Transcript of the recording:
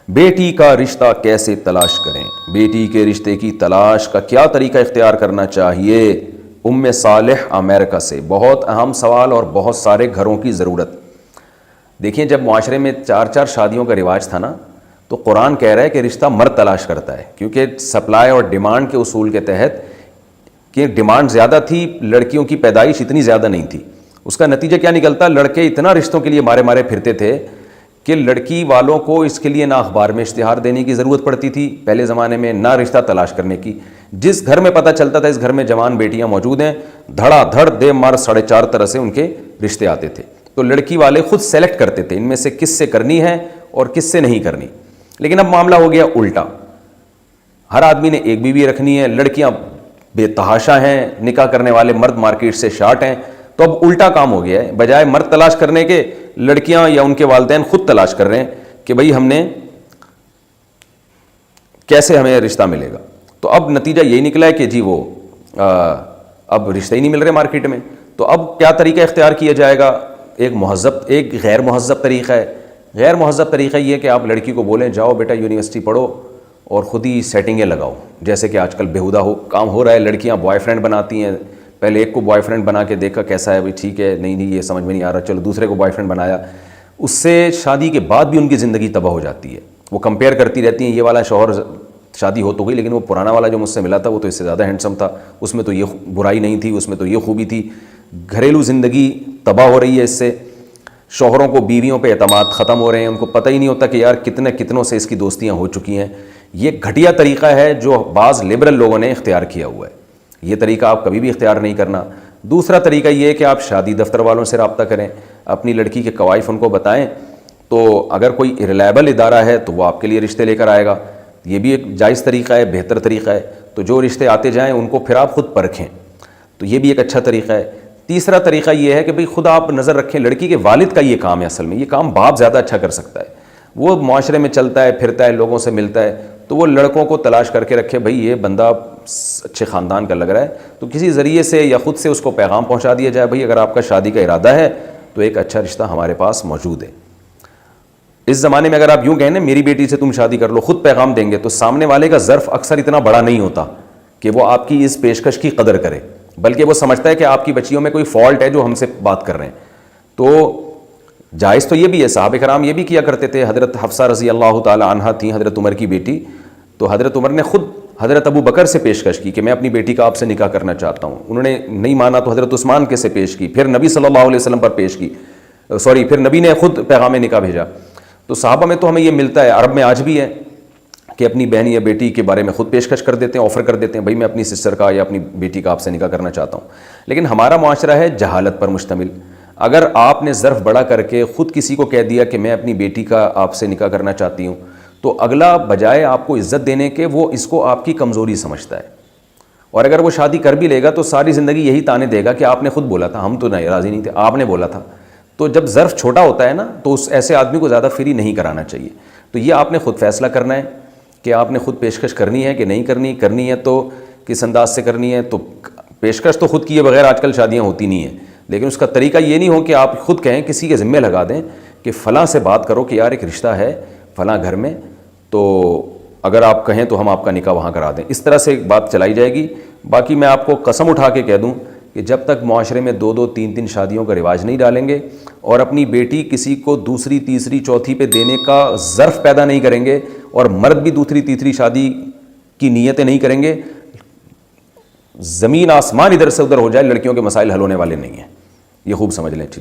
بیٹی کا رشتہ کیسے تلاش کریں؟ بیٹی کے رشتے کی تلاش کا کیا طریقہ اختیار کرنا چاہیے؟ ام صالح امریکہ سے بہت اہم سوال اور بہت سارے گھروں کی ضرورت۔ دیکھیں، جب معاشرے میں 4 شادیوں کا رواج تھا نا، تو قرآن کہہ رہا ہے کہ رشتہ مرد تلاش کرتا ہے، کیونکہ سپلائی اور ڈیمانڈ کے اصول کے تحت کہ ڈیمانڈ زیادہ تھی، لڑکیوں کی پیدائش اتنی زیادہ نہیں تھی۔ اس کا نتیجہ کیا نکلتا؟ لڑکے اتنا رشتوں کے لیے مارے پھرتے تھے کہ لڑکی والوں کو اس کے لیے نہ اخبار میں اشتہار دینے کی ضرورت پڑتی تھی پہلے زمانے میں، نہ رشتہ تلاش کرنے کی۔ جس گھر میں پتہ چلتا تھا اس گھر میں جوان بیٹیاں موجود ہیں، دھڑا دھڑ دے مار 4.5 طرح سے ان کے رشتے آتے تھے۔ تو لڑکی والے خود سلیکٹ کرتے تھے ان میں سے کس سے کرنی ہے اور کس سے نہیں کرنی۔ لیکن اب معاملہ ہو گیا الٹا، ہر آدمی نے ایک بیوی رکھنی ہے، لڑکیاں بے تحاشا ہیں، نکاح کرنے والے مرد مارکیٹ سے شارٹ ہیں۔ تو اب الٹا کام ہو گیا ہے، بجائے مرد تلاش کرنے کے لڑکیاں یا ان کے والدین خود تلاش کر رہے ہیں کہ بھئی ہم نے کیسے ہمیں رشتہ ملے گا۔ تو اب نتیجہ یہی نکلا ہے کہ جی وہ اب رشتے ہی نہیں مل رہے مارکیٹ میں۔ تو اب کیا طریقہ اختیار کیا جائے گا؟ ایک غیر مہذب طریقہ ہے۔ غیر مہذب طریقہ یہ ہے کہ آپ لڑکی کو بولیں جاؤ بیٹا یونیورسٹی پڑھو اور خود ہی سیٹنگیں لگاؤ، جیسے کہ آج کل بیہودہ کام ہو رہا ہے۔ لڑکیاں بوائے فرینڈ بناتی ہیں، پہلے ایک کو بوائے فرینڈ بنا کے دیکھا کیسا ہے، بھائی ٹھیک ہے، نہیں یہ سمجھ میں نہیں آ رہا، چلو دوسرے کو بوائے فرینڈ بنایا۔ اس سے شادی کے بعد بھی ان کی زندگی تباہ ہو جاتی ہے۔ وہ کمپیئر کرتی رہتی ہیں، یہ والا شوہر شادی ہو تو گئی لیکن وہ پرانا والا جو مجھ سے ملا تھا وہ تو اس سے زیادہ ہینڈسم تھا، اس میں تو یہ برائی نہیں تھی، اس میں تو یہ خوبی تھی۔ گھریلو زندگی تباہ ہو رہی ہے اس سے۔ شوہروں کو بیویوں پہ اعتماد ختم ہو رہے ہیں، ان کو پتہ ہی نہیں ہوتا کہ یار کتنوں سے اس کی دوستیاں ہو چکی ہیں۔ یہ گھٹیا طریقہ ہے جو بعض لبرل لوگوں نے اختیار کیا ہوا ہے، یہ طریقہ آپ کبھی بھی اختیار نہیں کرنا۔ دوسرا طریقہ یہ ہے کہ آپ شادی دفتر والوں سے رابطہ کریں، اپنی لڑکی کے قوائف ان کو بتائیں، تو اگر کوئی ریلائبل ادارہ ہے تو وہ آپ کے لیے رشتے لے کر آئے گا۔ یہ بھی ایک جائز طریقہ ہے، بہتر طریقہ ہے۔ تو جو رشتے آتے جائیں ان کو پھر آپ خود پرکھیں، تو یہ بھی ایک اچھا طریقہ ہے۔ تیسرا طریقہ یہ ہے کہ بھئی خود آپ نظر رکھیں، لڑکی کے والد کا یہ کام ہے، اصل میں یہ کام باپ زیادہ اچھا کر سکتا ہے۔ وہ معاشرے میں چلتا ہے پھرتا ہے، لوگوں سے ملتا ہے، تو وہ لڑکوں کو تلاش کر کے رکھے، بھئی یہ بندہ اچھے خاندان کا لگ رہا ہے، تو کسی ذریعے سے یا خود سے اس کو پیغام پہنچا دیا جائے، بھئی اگر آپ کا شادی کا ارادہ ہے تو ایک اچھا رشتہ ہمارے پاس موجود ہے۔ اس زمانے میں اگر آپ یوں کہیں نا میری بیٹی سے تم شادی کر لو، خود پیغام دیں گے، تو سامنے والے کا ظرف اکثر اتنا بڑا نہیں ہوتا کہ وہ آپ کی اس پیشکش کی قدر کرے، بلکہ وہ سمجھتا ہے کہ آپ کی بچیوں میں کوئی فالٹ ہے جو ہم سے بات کر رہے ہیں۔ تو جائز تو یہ بھی ہے، صحابہ کرام یہ بھی کیا کرتے تھے۔ حضرت حفصہ رضی اللہ تعالی عنہا تھیں حضرت عمر کی بیٹی، تو حضرت عمر نے خود حضرت ابو بکر سے پیشکش کی کہ میں اپنی بیٹی کا آپ سے نکاح کرنا چاہتا ہوں۔ انہوں نے نہیں مانا تو حضرت عثمان کے سے پیش کی، پھر نبی صلی اللہ علیہ وسلم پر پیش کی، پھر نبی نے خود پیغام نکاح بھیجا۔ تو صحابہ میں تو ہمیں یہ ملتا ہے، عرب میں آج بھی ہے کہ اپنی بہن یا بیٹی کے بارے میں خود پیشکش کر دیتے ہیں، آفر کر دیتے ہیں، بھائی میں اپنی سسٹر کا یا اپنی بیٹی کا آپ سے نکاح کرنا چاہتا ہوں۔ لیکن ہمارا معاشرہ ہے جہالت پر مشتمل۔ اگر آپ نے ظرف بڑا کر کے خود کسی کو کہہ دیا کہ میں اپنی بیٹی کا آپ سے نکاح کرنا چاہتی ہوں، تو اگلا بجائے آپ کو عزت دینے کے وہ اس کو آپ کی کمزوری سمجھتا ہے، اور اگر وہ شادی کر بھی لے گا تو ساری زندگی یہی تانے دے گا کہ آپ نے خود بولا تھا، ہم تو نہیں راضی نہیں تھے، آپ نے بولا تھا۔ تو جب ظرف چھوٹا ہوتا ہے نا تو اس ایسے آدمی کو زیادہ فری نہیں کرانا چاہیے۔ تو یہ آپ نے خود فیصلہ کرنا ہے کہ آپ نے خود پیشکش کرنی ہے کہ نہیں کرنی، کرنی ہے تو کس انداز سے کرنی ہے۔ تو پیشکش تو خود کیے بغیر آج کل شادیاں ہوتی نہیں ہیں، لیکن اس کا طریقہ یہ نہیں ہو کہ آپ خود کہیں، کسی کے ذمہ لگا دیں کہ فلاں سے بات کرو کہ یار ایک رشتہ ہے فلاں گھر میں، تو اگر آپ کہیں تو ہم آپ کا نکاح وہاں کرا دیں۔ اس طرح سے بات چلائی جائے گی۔ باقی میں آپ کو قسم اٹھا کے کہہ دوں کہ جب تک معاشرے میں 2 3 شادیوں کا رواج نہیں ڈالیں گے اور اپنی بیٹی کسی کو دوسری تیسری چوتھی پہ دینے کا ظرف پیدا نہیں کریں گے، اور مرد بھی دوسری تیسری شادی کی نیتیں نہیں کریں گے، زمین آسمان ادھر سے ادھر ہو جائے، لڑکیوں کے مسائل حل ہونے والے نہیں ہیں۔ یہ خوب سمجھ لیں اچھی طرح۔